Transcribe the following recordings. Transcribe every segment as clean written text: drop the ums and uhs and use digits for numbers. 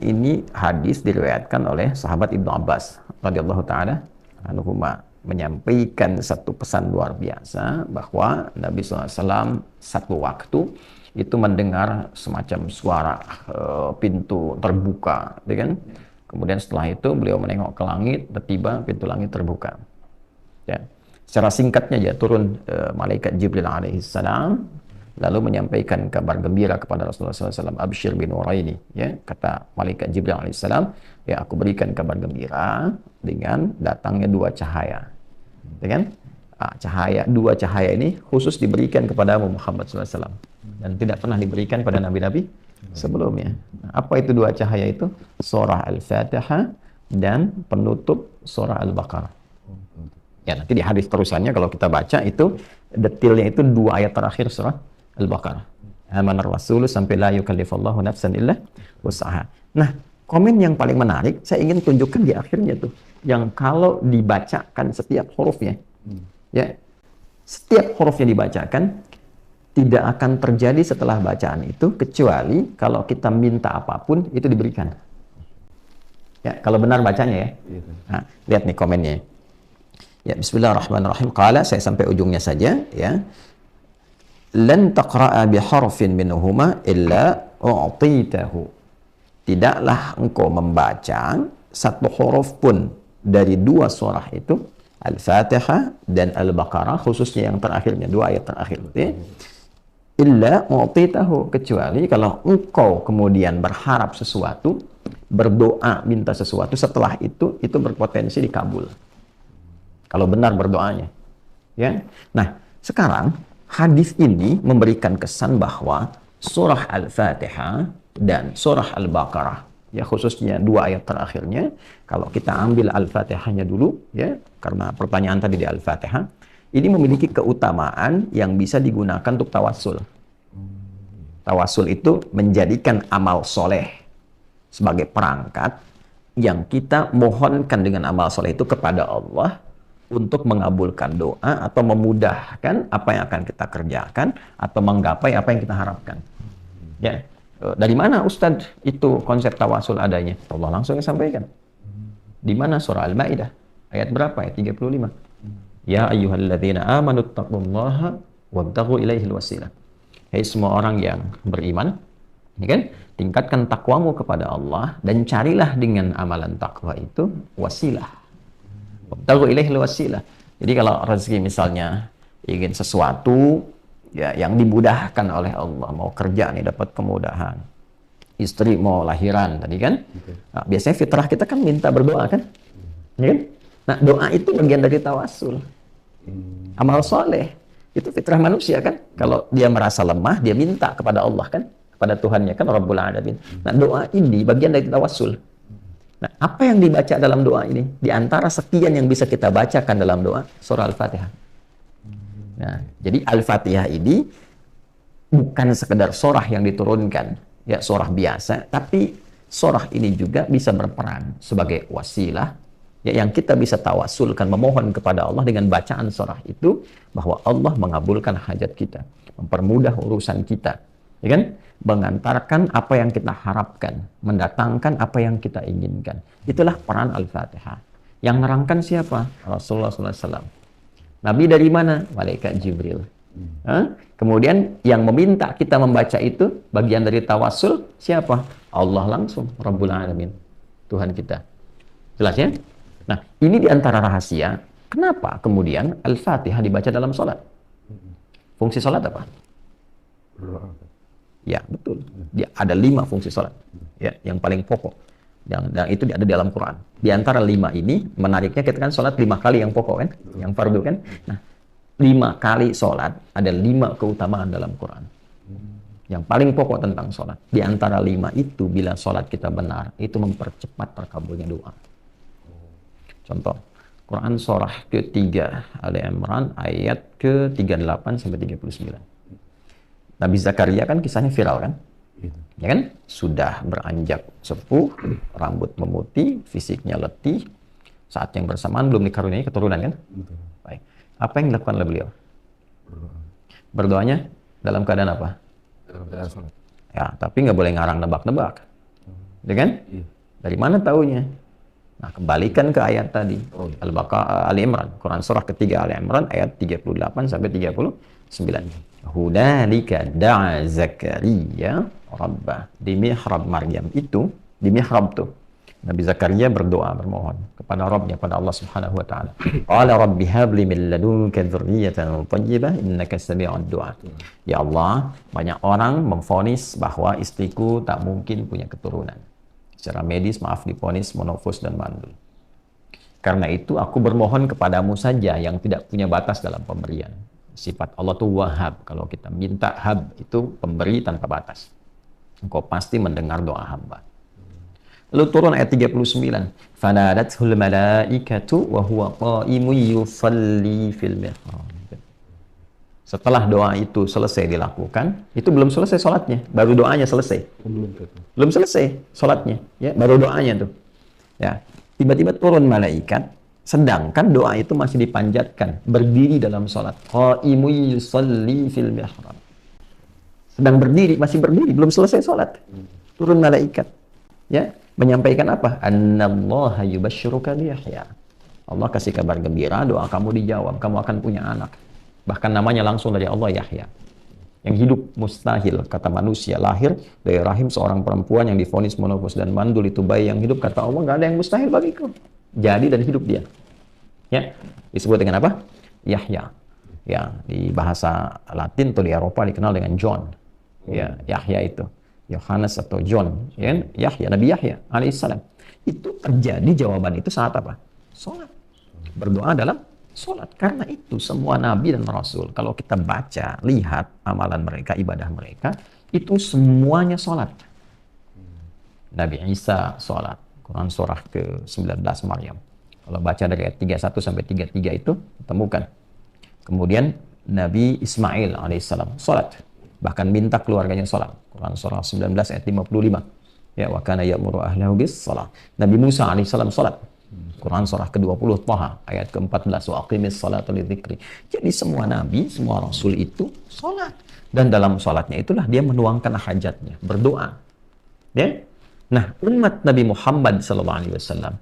Ini hadis diriwayatkan oleh sahabat Ibnu Abbas radhiyallahu taala anhuma, menyampaikan satu pesan luar biasa bahwa Nabi SAW satu waktu itu mendengar semacam suara pintu terbuka, gitu kan? Kemudian setelah itu beliau menengok ke langit, tiba-tiba pintu langit terbuka. Ya. Secara singkatnya ya turun malaikat Jibril alaihissalam, lalu menyampaikan kabar gembira kepada Rasulullah SAW. Abshir bin Nuraini, ya, kata malaikat Jibril alaihissalam, ya aku berikan kabar gembira dengan datangnya dua cahaya, dengan dua cahaya ini khusus diberikan kepada Muhammad SAW dan tidak pernah diberikan pada nabi-nabi sebelumnya. Nah, apa itu dua cahaya itu? Surah Al-Fatihah dan penutup surah Al-Baqarah. Ya, nanti di hadis terusannya kalau kita baca itu detailnya itu dua ayat terakhir surah Al-Baqarah. Amanar Rasul sampai la yukallifullahu nafsan illa wus'aha. Nah, komen yang paling menarik saya ingin tunjukkan di akhirnya tuh, yang kalau dibacakan setiap hurufnya, ya, setiap hurufnya dibacakan, tidak akan terjadi setelah bacaan itu kecuali kalau kita minta apapun itu diberikan. Ya, kalau benar bacanya ya. Nah, lihat nih komennya. Ya, bismillahirrahmanirrahim. Qala, saya sampai ujungnya saja, ya. Lan taqra'a biharfin minhuma illa u'titahu. Tidaklah engkau membaca satu huruf pun dari dua surah itu, Al-Fatihah dan Al-Baqarah, khususnya yang terakhirnya, dua ayat terakhir, ya. Illa u'titahu, kecuali kalau engkau kemudian berharap sesuatu, berdoa minta sesuatu, setelah itu berpotensi dikabul. Kalau benar berdoanya, ya. Nah, sekarang hadis ini memberikan kesan bahwa surah Al-Fatihah dan surah Al-Baqarah, ya, khususnya dua ayat terakhirnya, kalau kita ambil Al-Fatihahnya dulu, ya, karena pertanyaan tadi di Al-Fatihah, ini memiliki keutamaan yang bisa digunakan untuk tawassul. Tawassul itu menjadikan amal soleh sebagai perangkat yang kita mohonkan dengan amal soleh itu kepada Allah untuk mengabulkan doa atau memudahkan apa yang akan kita kerjakan atau menggapai apa yang kita harapkan. Ya, dari mana Ustadz itu konsep tawasul adanya? Allah langsung sampaikan. Di mana? Surah Al-Maidah ayat berapa? Ayat 35. Ya ayyuhalladzina amanu taqullaha wabtaghu ilaihil wasilah. Hai semua orang yang beriman, ya kan? Tingkatkan takwamu kepada Allah dan carilah dengan amalan takwa itu wasilah. Wabtaghu ilaihil wasilah. Jadi kalau rezeki misalnya ingin sesuatu, ya, yang dimudahkan oleh Allah, mau kerja nih dapat kemudahan, istri mau lahiran tadi kan, nah, biasanya fitrah kita kan minta berdoa kan, ya kan? Nah, doa itu bagian dari tawassul, amal soleh, itu fitrah manusia kan. Kalau dia merasa lemah, dia minta kepada Allah kan, kepada Tuhannya kan, Rabbul Alamin. Nah, doa ini bagian dari tawassul. Nah, apa yang dibaca dalam doa ini? Di antara sekian yang bisa kita bacakan dalam doa, surah Al-Fatihah. Nah, jadi Al-Fatihah ini bukan sekedar surah yang diturunkan, ya, surah biasa, tapi surah ini juga bisa berperan sebagai wasilah, ya, yang kita bisa tawasulkan, memohon kepada Allah dengan bacaan surah itu, bahwa Allah mengabulkan hajat kita, mempermudah urusan kita, ya kan? Mengantarkan apa yang kita harapkan, mendatangkan apa yang kita inginkan. Itulah peran Al-Fatihah. Yang nerangkan siapa? Rasulullah SAW. Nabi dari mana? Malaikat Jibril. Kemudian yang meminta kita membaca itu, bagian dari tawassul, siapa? Allah langsung, Rabbul Alamin, Tuhan kita. Jelas ya? Nah, ini diantara rahasia kenapa kemudian Al-Fatihah dibaca dalam sholat. Fungsi sholat apa? Ya, betul. Dia ada 5 fungsi sholat, ya, yang paling pokok, dan itu ada di dalam Quran. Di antara 5 ini, menariknya kita kan sholat 5 kali yang pokok kan, yang fardu kan. Nah, 5 kali sholat ada 5 keutamaan dalam Quran. Yang paling pokok tentang sholat. Di antara 5 itu, bila sholat kita benar, itu mempercepat terkabulnya doa. Contoh, Quran surah ke-3 Ali Imran ayat ke-38 sampai 39. Nabi Zakaria kan kisahnya viral kan? Ya kan? Sudah beranjak sepuh, rambut memutih, fisiknya letih, saat yang bersamaan belum dikaruniai keturunan kan? Baik. Apa yang dilakukan oleh beliau? Berdoanya dalam keadaan apa? Dalam keadaan sholat. Ya, tapi nggak boleh ngarang nebak-nebak. Ya kan? Iya. Dari mana taunya? Nah, kembalikan ke ayat tadi. Al-Baqarah, Ali Imran. Quran surah ketiga Ali Imran ayat 38 sampai 39. Hudalika da'a Zakaria rabbah. Di mihrab Maryam itu, di mihrab tuh, Nabi Zakaria berdoa, bermohon kepada Rabbnya, pada Allah Subhanahu wa taala. Qala rabbi habli min ladunka dzurriyyatan thayyibah innaka sami'ud du'a. Ya Allah, banyak orang memvonis bahwa istriku tak mungkin punya keturunan. Secara medis, maaf, divonis monofos dan mandul. Karena itu aku bermohon kepadamu saja yang tidak punya batas dalam pemberian. Sifat Allah itu wahab. Kalau kita minta hab, itu pemberi tanpa batas. Engkau pasti mendengar doa hamba. Lalu turun ayat 39. Fanadathul malaikatu wa huwa qa'imun yusalli fil mihrab. Setelah doa itu selesai dilakukan, itu belum selesai sholatnya, baru doanya selesai. Belum selesai sholatnya, ya, baru doanya tuh. Ya, tiba-tiba turun malaikat, sedangkan doa itu masih dipanjatkan, berdiri dalam sholat. Qa'imun yusalli fil mihrab. Sedang berdiri, masih berdiri, belum selesai sholat. Turun malaikat, ya, menyampaikan apa? Annallaha yubashshiruka bi Yahya. Allah kasih kabar gembira, doa kamu dijawab, kamu akan punya anak. Bahkan namanya langsung dari Allah, Yahya. Yang hidup mustahil, kata manusia, lahir dari rahim seorang perempuan yang divonis monofos dan mandul, itu bayi yang hidup, kata Allah, nggak ada yang mustahil bagiku. Jadi dan hidup dia. Ya, disebut dengan apa? Yahya. Ya, di bahasa Latin atau di Eropa dikenal dengan John. Ya, Yahya itu. Yohanes atau John, ya, Yahya, Nabi Yahya alaihissalam. Itu terjadi, jawaban itu saat apa? Sholat. Berdoa dalam sholat. Karena itu semua nabi dan rasul, kalau kita baca, lihat amalan mereka, ibadah mereka, itu semuanya sholat. Nabi Isa sholat. Quran surah ke-19 Maryam. Kalau baca dari ayat 31 sampai 33 itu, temukan. Kemudian Nabi Ismail alaihissalam sholat. Bahkan minta keluarganya sholat. Quran surah 19 ayat 55. Ya, wa kana ya'muru ahlahu bis shalah. Nabi Musa alaihissalam sholat. Quran surah ke-20 Thaha ayat ke-14, wa aqimis salata lidzikri. Jadi semua nabi, semua rasul itu sholat. Dan dalam sholatnya itulah dia menuangkan hajatnya, berdoa. Ya? Nah, umat Nabi Muhammad SAW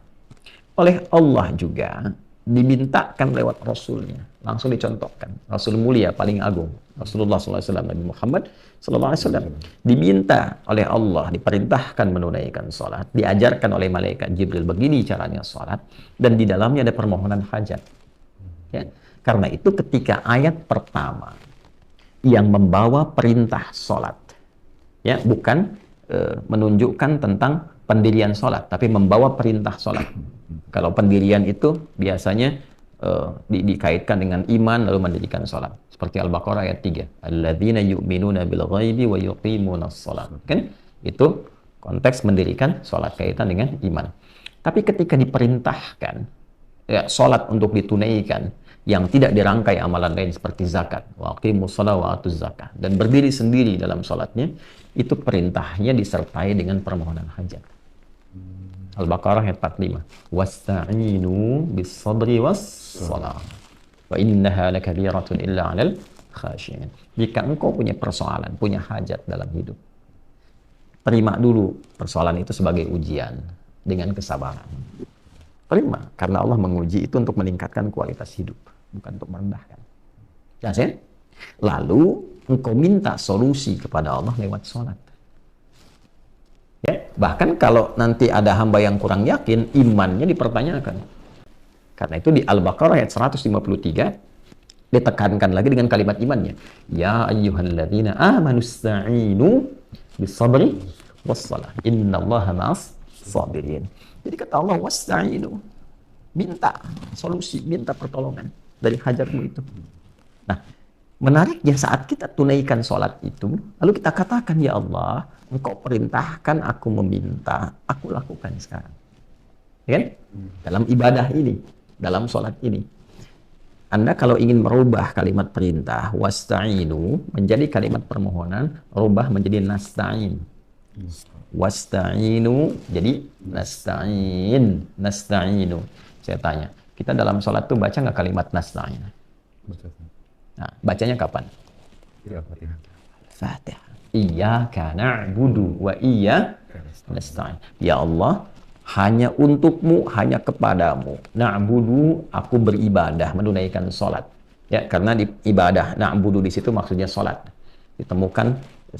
oleh Allah juga dimintakan lewat Rasulnya. Langsung dicontohkan. Rasul mulia, paling agung. Rasulullah SAW, Nabi Muhammad SAW. Diminta oleh Allah, diperintahkan menunaikan sholat. Diajarkan oleh malaikat Jibril, begini caranya sholat. Dan di dalamnya ada permohonan hajat. Ya. Karena itu ketika ayat pertama yang membawa perintah sholat. Ya, bukan menunjukkan tentang pendirian sholat, tapi membawa perintah sholat. Kalau pendirian itu biasanya dikaitkan dengan iman lalu mendirikan sholat. Seperti Al-Baqarah ayat 3. Alladzina yu'minuna bil ghaibi wa yuqimunas sholat. Kan? Itu konteks mendirikan sholat, kaitan dengan iman. Tapi ketika diperintahkan ya, sholat untuk ditunaikan yang tidak dirangkai amalan lain seperti zakat, wa aqimus shalah wa atuz zakah, dan berdiri sendiri dalam sholatnya, itu perintahnya disertai dengan permohonan hajat. Al-Baqarah ayat 45. Wasta'inu bis-sabri was-shalah. Wa innaha lakabiratun illa 'alal khashiyin. Jika engkau punya persoalan, punya hajat dalam hidup, terima dulu persoalan itu sebagai ujian dengan kesabaran. Terima, karena Allah menguji itu untuk meningkatkan kualitas hidup, bukan untuk merendahkan. Ya, kan? Lalu engkau minta solusi kepada Allah lewat sholat. Ya, bahkan kalau nanti ada hamba yang kurang yakin, imannya dipertanyakan. Karena itu di Al-Baqarah ayat 153 ditekankan lagi dengan kalimat imannya. Ya ayyuhalladzina amanu ista'inu bis-sabri was-shalah. Innallaha ma'as sabirin. Jadi kata Allah, wasta'inu. Minta solusi, minta pertolongan dari hajatmu itu. Nah, menariknya saat kita tunaikan sholat itu, lalu kita katakan, ya Allah, Engkau perintahkan aku meminta, aku lakukan sekarang. Ya kan? Dalam ibadah ini, dalam sholat ini. Anda kalau ingin merubah kalimat perintah, wasta'inu, menjadi kalimat permohonan, rubah menjadi nasta'in. Wasta'inu, jadi nasta'in, nasta'inu. Saya tanya, kita dalam sholat tuh baca nggak kalimat nasta'in? Nah, bacanya kapan? Fatihah. Iyyaka na'budu wa iyyaka nasta'in. Ya Allah, hanya untukmu, hanya kepadamu. Na'budu, aku beribadah, menunaikan salat. Ya, karena di ibadah na'budu di situ maksudnya salat. Ditemukan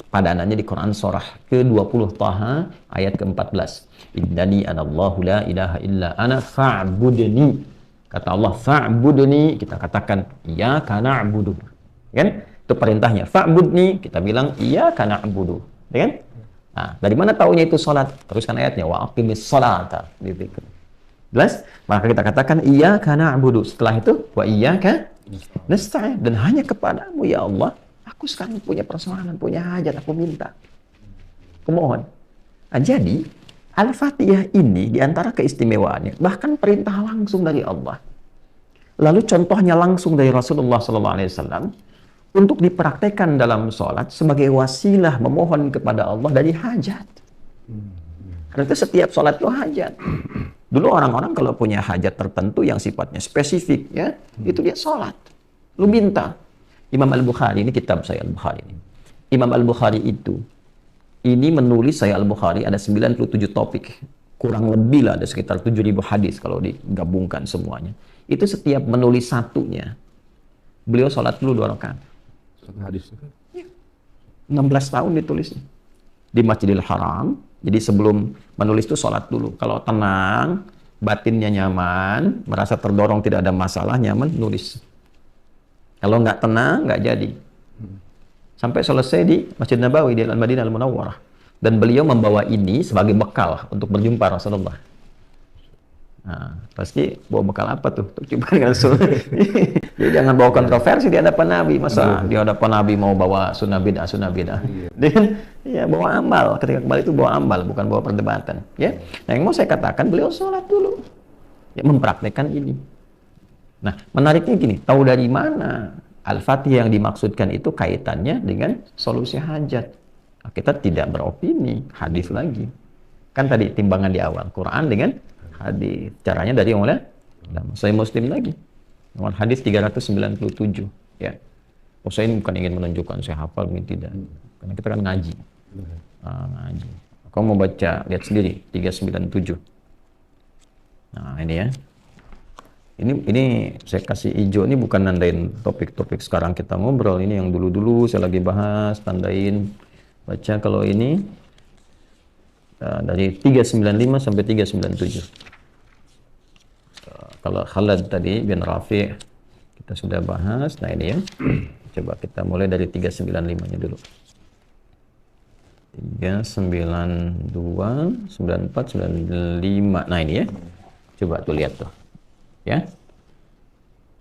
padanannya di Quran surah ke-20 Taha ayat ke-14. Innani anallahu la ilaha illa ana fa'budni. Kata Allah fa'budni, kita katakan iyyaka na'budu. Kan? Itu perintahnya. Fa'budni, kita bilang iyyaka na'budu. Ya kan? Nah, dari mana taunya itu salat? Teruskan ayatnya wa aqimis salata. Jelas? Maka kita katakan iyyaka na'budu. Setelah itu wa iyyaka nasta'in, dan hanya kepadamu ya Allah aku sekarang punya persoalan, punya hajat, aku minta, aku mohon. Nah, jadi Al-Fatihah ini diantara keistimewaannya bahkan perintah langsung dari Allah, lalu contohnya langsung dari Rasulullah SAW untuk dipraktekkan dalam sholat sebagai wasilah memohon kepada Allah dari hajat. Karena itu setiap sholat itu hajat. Dulu orang-orang kalau punya hajat tertentu yang sifatnya spesifik, ya, itu dia sholat. Lu minta. Imam Al-Bukhari, ini kitab saya Al-Bukhari ini. Imam Al-Bukhari ini menulis saya Al-Bukhari ada 97 topik. Kurang lebih lah ada sekitar 7.000 hadis kalau digabungkan semuanya. Itu setiap menulis satunya, beliau sholat dulu 2 rakaat. Satu hadis. Ya. 16 tahun ditulisnya. Di Masjidil Haram. Jadi sebelum menulis itu sholat dulu. Kalau tenang, batinnya nyaman, merasa terdorong tidak ada masalah, nyaman, nulis. Kalau nggak tenang, nggak jadi. Sampai selesai di Masjid Nabawi di Al-Madinah Al-Munawwarah. Dan beliau membawa ini sebagai bekal untuk berjumpa Rasulullah. Nah, pasti bawa bekal apa tuh? Untuk jumpa dengan Rasul. Jadi jangan bawa kontroversi di hadapan Nabi. Masa di hadapan Nabi mau bawa sunnah bid'ah. Dan ya bawa amal. Ketika kembali itu bawa amal, bukan bawa perdebatan. Ya. Nah, yang mau saya katakan, beliau sholat dulu. Ya, mempraktekkan ini. Nah, menariknya gini, tahu dari mana Al-Fatihah yang dimaksudkan itu kaitannya dengan solusi hajat? Nah, kita tidak beropini, hadis lagi. Kan tadi timbangan di awal, Quran dengan hadis. Caranya dari mulai Sahih Muslim lagi. Nomor hadis 397, ya. Oh, saya ini bukan ingin menunjukkan saya hafal, ini tidak. Karena kita kan ngaji. Ngaji. Kau mau baca, lihat sendiri, 397. Nah, ini ya. Ini saya kasih hijau, ini bukan nandain topik-topik sekarang kita ngobrol, ini yang dulu-dulu saya lagi bahas, tandain, baca. Kalau ini dari 395 sampai 397. Kalau Khalad tadi bin Rafi' kita sudah bahas. Nah ini ya, coba kita mulai dari 395 nya dulu. 392, 94, 95. Nah ini ya, coba tuh lihat tuh. Ya,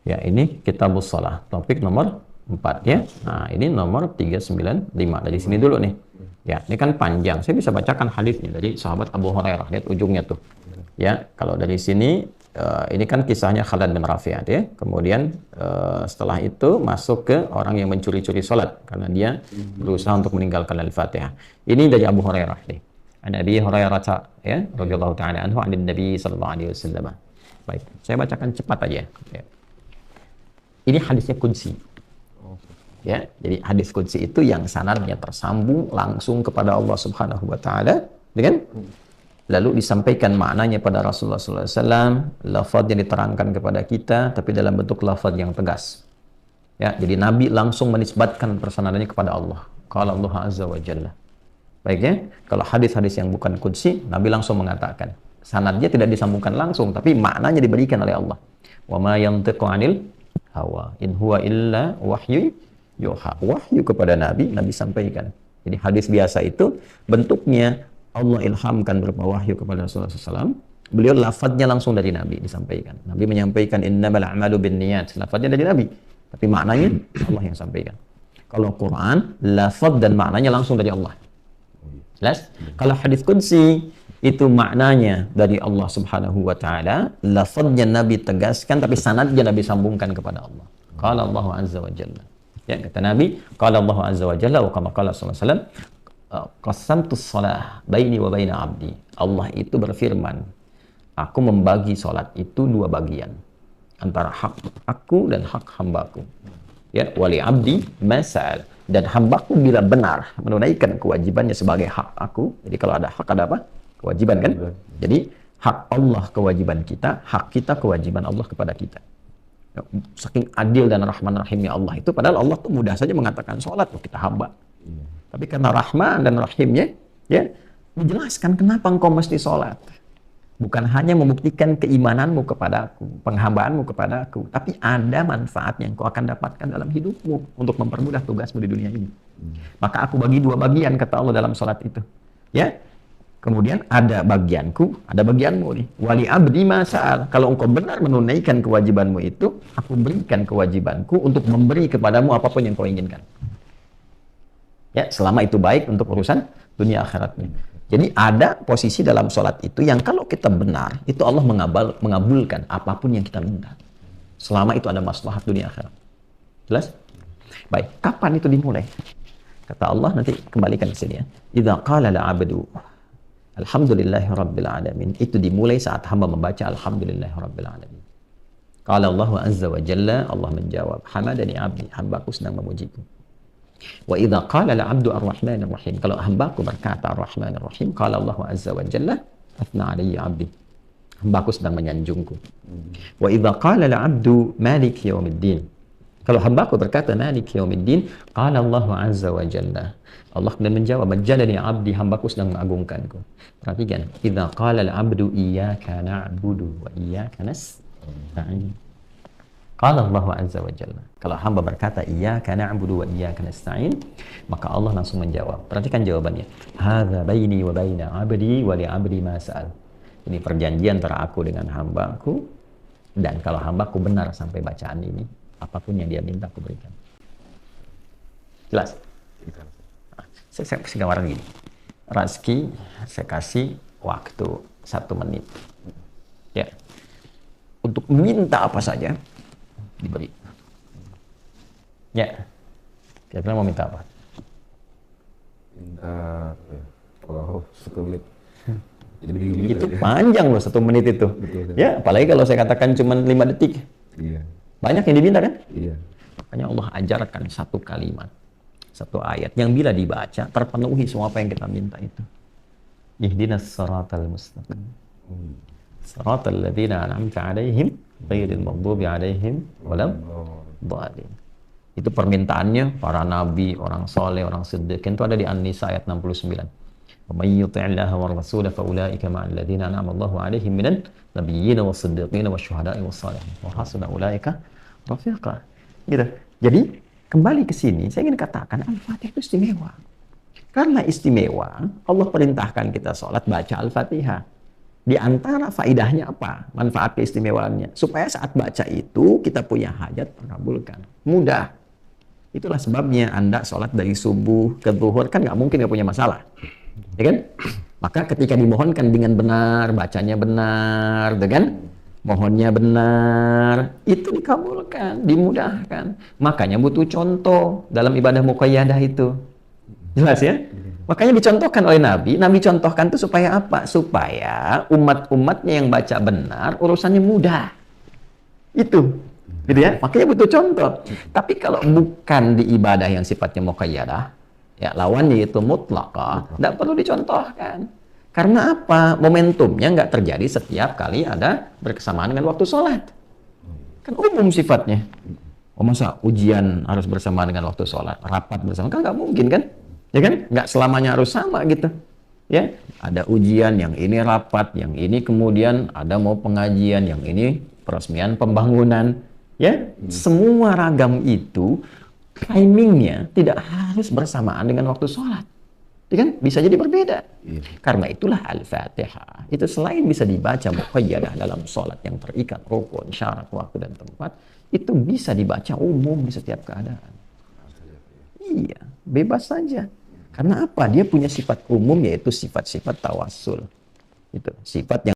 ya ini Kitabus Shalah, topik nomor 4 ya. Nah ini nomor 395, dari sini dulu nih. Ya, ini kan panjang, saya bisa bacakan hadisnya dari sahabat Abu Hurairah, lihat ujungnya tuh. Ya, kalau dari sini, ini kan kisahnya Khalad bin Rafi' ya. Kemudian setelah itu masuk ke orang yang mencuri-curi sholat, karena dia berusaha untuk meninggalkan Al-Fatihah. Ini dari Abu Hurairah nih. Nabi Hurairah ya, radhiyallahu ta'ala anhu, an Nabi sallallahu alaihi wasallam. Baik, saya bacakan cepat aja. Ya. Ini hadisnya qudsi. Ya, jadi hadis qudsi itu yang sanadnya tersambung langsung kepada Allah Subhanahu wa taala, kan? Lalu disampaikan maknanya pada Rasulullah sallallahu alaihi wasallam, lafaz yang diterangkan kepada kita tapi dalam bentuk lafaz yang tegas. Ya, jadi Nabi langsung menisbatkan persanadannya kepada Allah. Qala Allah azza wa jalla. Baik ya, kalau hadis-hadis yang bukan qudsi, Nabi langsung mengatakan. Sanadnya tidak disambungkan langsung, tapi maknanya diberikan oleh Allah. Wa ma yantiqu 'anil hawa in huwa illa wahyu yuha. Wahyu kepada Nabi, Nabi sampaikan. Jadi hadis biasa itu bentuknya Allah ilhamkan berupa wahyu kepada Rasulullah SAW. Beliau lafadznya langsung dari Nabi disampaikan. Nabi menyampaikan innamal a'malu binniyat. Lafadznya dari Nabi, tapi maknanya Allah yang sampaikan. Kalau Quran, lafadz dan maknanya langsung dari Allah. Jelas? Kalau hadis qudsi itu maknanya dari Allah Subhanahu wa taala, lafadznya Nabi tegaskan tapi sanadnya Nabi sambungkan kepada Allah. Qala Allah azza wa jalla. Ya, kata Nabi, qala Allah azza wa jalla wa kama qala sallallahu alaihi wasallam, qasamtus shalah baini wa baina abdi. Allah itu berfirman, aku membagi salat itu 2 bagian, antara hak aku dan hak hambaku. Ya, wali abdi masal. Dan hambaku bila benar menunaikan kewajibannya sebagai hak aku. Jadi kalau ada hak ada apa? Kewajiban kan? Jadi hak Allah kewajiban kita, hak kita kewajiban Allah kepada kita. Saking adil dan rahman rahimnya Allah itu, padahal Allah tuh mudah saja mengatakan sholat tuh kita hamba. Tapi karena rahman dan rahimnya, ya menjelaskan kenapa engkau mesti sholat. Bukan hanya membuktikan keimananmu kepadaku, penghambaanmu kepadaku, tapi ada manfaat yang kau akan dapatkan dalam hidupmu untuk mempermudah tugasmu di dunia ini. Maka aku bagi dua bagian, kata Allah dalam sholat itu. Ya, kemudian ada bagianku, ada bagianmu nih. Wali abdi masa'al. Kalau engkau benar menunaikan kewajibanmu itu, aku berikan kewajibanku untuk memberi kepadamu apapun yang kau inginkan. Ya, selama itu baik untuk urusan dunia akhiratnya. Jadi ada posisi dalam sholat itu yang kalau kita benar, itu Allah mengabulkan apapun yang kita minta. Selama itu ada maslahat dunia akhirat. Jelas? Baik, kapan itu dimulai? Kata Allah, nanti kembalikan ke sini ya. Idza qala al-'abdu alhamdulillahi rabbil alamin. Itu dimulai saat hamba membaca alhamdulillahi rabbil alamin. Qala Allah azza wa jalla, Allah menjawab, hamadani 'abdi, hambaku sedang memujiku. Wa idza qala al-'abdu ar-rahmanir rahim. Kalau hambaku berkata ar-rahmanir rahim, qala Allah azza wa jalla, athna 'alayya 'abdi. Hambaku sedang menyanjungku. Wa idza qala al-'abdu maliki yaumiddin. Kalau hambaku berkata maliki yaumiddin, qala Allah azza wa jalla, Allah kemudian menjawab, majjadani 'abdi, hambaku sedang mengagungkanku. Perhatikan, idza qala al-'abdu iyyaka na'budu wa iyyaka nasta'in. Qala Allah azza wa jalla. Kalau hamba berkata iyyaka na'budu wa iyyaka nasta'in, maka Allah langsung menjawab. Perhatikan jawabannya. Hadza baini wa baina 'abdi wa li 'abdi ma sa'al. Ini perjanjian antara aku dengan hambaku, dan kalau hambaku benar sampai bacaan ini, apapun yang dia minta aku berikan. Jelas? Saya kasih gambaran gini. Razki saya kasih waktu 1 menit. Ya. Untuk minta apa saja diberi. Ya. Kira-kira mau minta apa? Minta kalau 1 menit. Jadi Itu panjang loh 1 menit itu. Betul. Ya, apalagi kalau saya katakan cuma 5 detik. Iya. Banyak yang diminta kan? Iya. Makanya Allah ajarkan 1 kalimat, 1 ayat yang bila dibaca terpenuhi semua apa yang kita minta itu. Ihdinas siratal mustaqim. Siratal ladzina an'amta 'alaihim ghairil maghdubi 'alaihim walad dhalin. Itu permintaannya para nabi, orang soleh, orang siddiqin, itu ada di An-Nisa ayat 69. Wa may yuti'illaha war rasula fa ulaika ma'al ladzina an'ama Allahu 'alaihim minan nabiyyin was-siddiqin wasyuhada'i was-shalihin wa hasuna ulaika rafiqa. Gitu. Jadi kembali ke sini saya ingin katakan Al-Fatihah itu istimewa. Karena istimewa, Allah perintahkan kita sholat baca Al-Fatihah. Di antara faidahnya apa? Manfaat keistimewaannya. Supaya saat baca itu kita punya hajat terkabulkan. Mudah. Itulah sebabnya Anda sholat dari subuh ke zuhur kan nggak mungkin nggak punya masalah. Ya kan? Maka ketika dimohonkan dengan benar, bacanya benar, dengan mohonnya benar, itu dikabulkan, dimudahkan. Makanya butuh contoh dalam ibadah muqayyadah itu. Jelas ya? Makanya dicontohkan oleh Nabi. Nabi contohkan itu supaya apa? Supaya umat-umatnya yang baca benar, urusannya mudah. Itu. Gitu ya? Makanya butuh contoh. Tapi kalau bukan di ibadah yang sifatnya muqayyadah, ya lawannya itu mutlaqah, tidak perlu dicontohkan. Karena apa? Momentumnya nggak terjadi setiap kali ada berkesamaan dengan waktu sholat. Kan umum sifatnya. Oh masa ujian harus bersamaan dengan waktu sholat? Rapat bersama? Kan nggak mungkin kan? Ya kan? Nggak selamanya harus sama gitu. Ya, ada ujian, yang ini rapat, yang ini kemudian ada mau pengajian, yang ini peresmian pembangunan. Ya, semua ragam itu timingnya tidak harus bersamaan dengan waktu sholat. Ya kan? Bisa jadi berbeda. Karena itulah Al-Fatihah. Itu selain bisa dibaca muqayyadah dalam sholat yang terikat rukun, syarat, waktu, dan tempat, itu bisa dibaca umum di setiap keadaan. Iya, bebas saja. Karena apa? Dia punya sifat umum, yaitu sifat-sifat tawassul. Itu sifat yang